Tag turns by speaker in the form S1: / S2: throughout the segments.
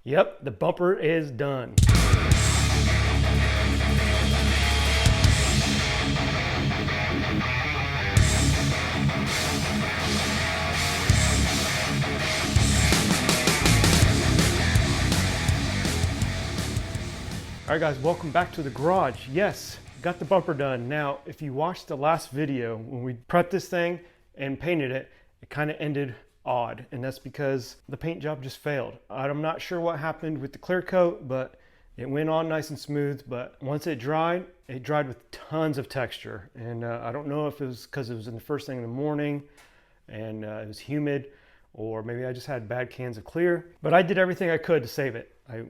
S1: Yep, the bumper is done. All right guys, welcome back to the garage. Yes, got the bumper done. Now, if you watched the last video, when we prepped this thing and painted it, it kind of ended odd, and that's because the paint job just failed. I'm not sure what happened with the clear coat, but it went on nice and smooth, but once it dried with tons of texture. And I don't know if it was because it was in the first thing in the morning and it was humid, or maybe I just had bad cans of clear, but I did everything I could to save it. I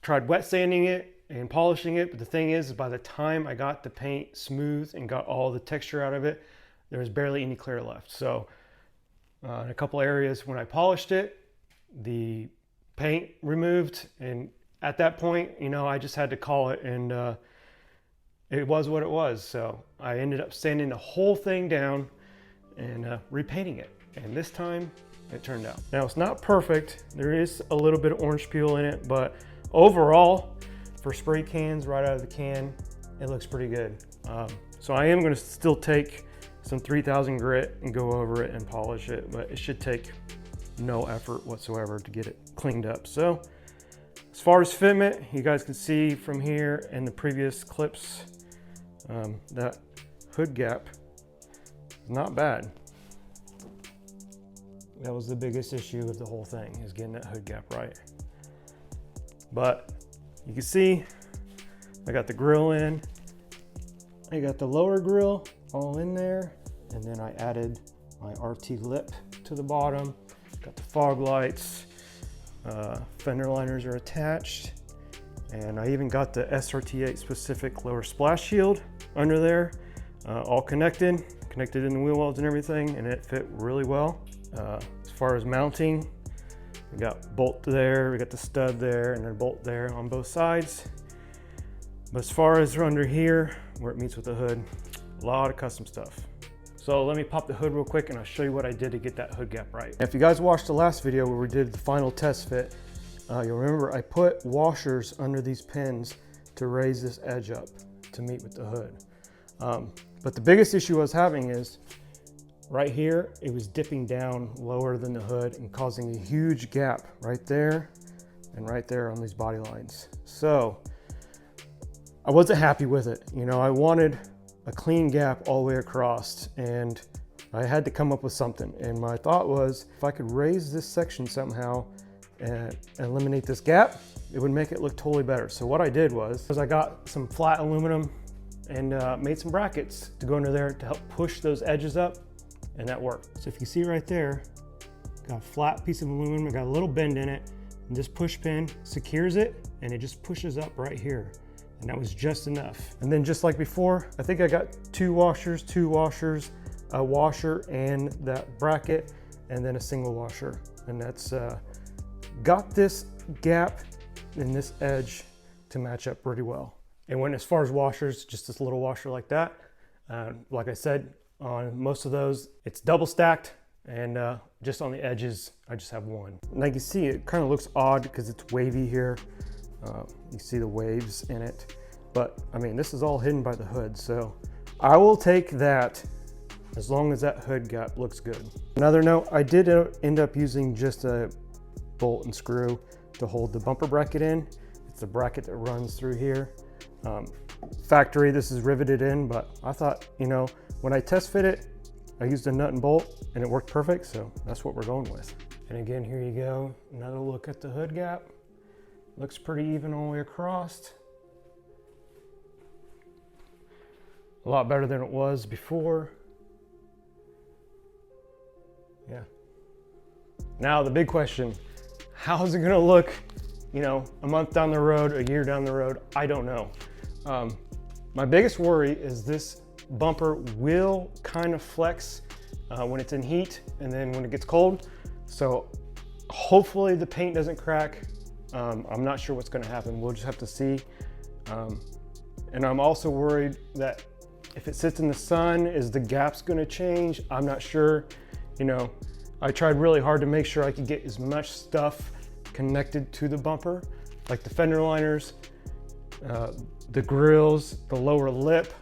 S1: tried wet sanding it and polishing it, but the thing is, by the time I got the paint smooth and got all the texture out of it, there was barely any clear left. So in a couple areas when I polished it, the paint removed, and at that point, you know, I just had to call it, and it was what it was. So I ended up sanding the whole thing down and repainting it, and this time it turned out. Now, it's not perfect. There is a little bit of orange peel in it, but overall, for spray cans right out of the can, it looks pretty good. So I am going to still take some 3000 grit and go over it and polish it, but it should take no effort whatsoever to get it cleaned up. So as far as fitment, you guys can see from here and the previous clips, that hood gap is not bad. That was the biggest issue of the whole thing, is getting that hood gap right. But you can see I got the grill in, I got the lower grill all in there, and then I added my RT lip to the bottom, got the fog lights, fender liners are attached, and I even got the SRT8 specific lower splash shield under there, all connected in the wheel wells and everything, and it fit really well. As far as mounting, we got bolt there, we got the stud there, and a bolt there on both sides. But as far as under here, where it meets with the hood, a lot of custom stuff. So let me pop the hood real quick and I'll show you what I did to get that hood gap right. If you guys watched the last video where we did the final test fit, you'll remember I put washers under these pins to raise this edge up to meet with the hood. But the biggest issue I was having is right here, it was dipping down lower than the hood and causing a huge gap right there and right there on these body lines. So I wasn't happy with it. You know, I wanted a clean gap all the way across, and I had to come up with something. And my thought was, if I could raise this section somehow and eliminate this gap, it would make it look totally better. So what I did was I got some flat aluminum and made some brackets to go under there to help push those edges up, and that worked. So if you see right there, got a flat piece of aluminum, it got a little bend in it, and this push pin secures it, and it just pushes up right here. And that was just enough. And then just like before, I think I got two washers, a washer and that bracket, and then a single washer. And that's got this gap and this edge to match up pretty well. And when, as far as washers, just this little washer like that, like I said, on most of those, it's double stacked, and just on the edges, I just have one. And like you see, it kind of looks odd because it's wavy here. You see the waves in it, but I mean, this is all hidden by the hood, so I will take that as long as that hood gap looks good. Another note, I did end up using just a bolt and screw to hold the bumper bracket in. It's the bracket that runs through here. Factory, this is riveted in, but I thought, you know, when I test fit it, I used a nut and bolt and it worked perfect, so that's what we're going with. And again, here you go, another look at the hood gap. Looks pretty even all the way across. A lot better than it was before. Yeah. Now the big question, how is it gonna look, you know, a month down the road, a year down the road? I don't know. My biggest worry is this bumper will kind of flex when it's in heat and then when it gets cold. So hopefully the paint doesn't crack. I'm not sure what's going to happen. We'll just have to see. And I'm also worried that if it sits in the sun, is the gaps going to change? I'm not sure. You know, I tried really hard to make sure I could get as much stuff connected to the bumper, like the fender liners, the grills, the lower lip,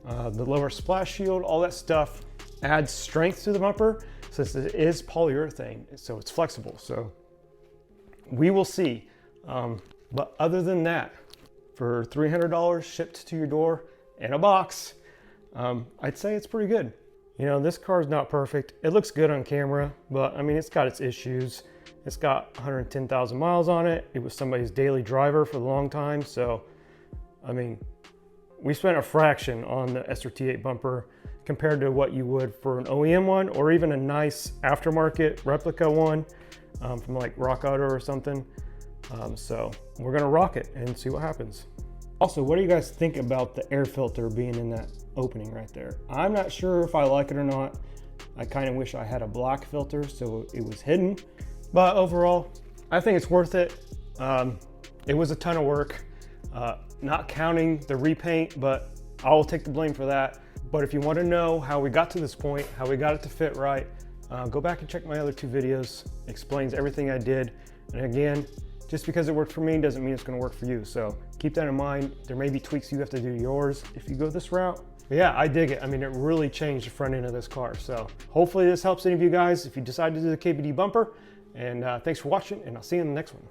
S1: the lower splash shield, all that stuff adds strength to the bumper since it is polyurethane, so it's flexible. So we will see. But other than that, for $300 shipped to your door in a box, I'd say it's pretty good. You know, this car is not perfect. It looks good on camera, but I mean, it's got its issues. It's got 110,000 miles on it. It was somebody's daily driver for a long time. So, I mean, we spent a fraction on the SRT8 bumper compared to what you would for an OEM one, or even a nice aftermarket replica one from like Rock Auto or something. So we're gonna rock it and see what happens. Also, what do you guys think about the air filter being in that opening right there? I'm not sure if I like it or not. I kind of wish I had a black filter so it was hidden, but overall, I think it's worth it. It was a ton of work, not counting the repaint, but I will take the blame for that. But if you want to know how we got to this point, how we got it to fit right, go back and check my other 2 videos. It explains everything I did. And again, just because it worked for me doesn't mean it's going to work for you. So keep that in mind. There may be tweaks you have to do to yours if you go this route. But yeah, I dig it. I mean, it really changed the front end of this car. So hopefully this helps any of you guys if you decide to do the KBD bumper. And thanks for watching, and I'll see you in the next one.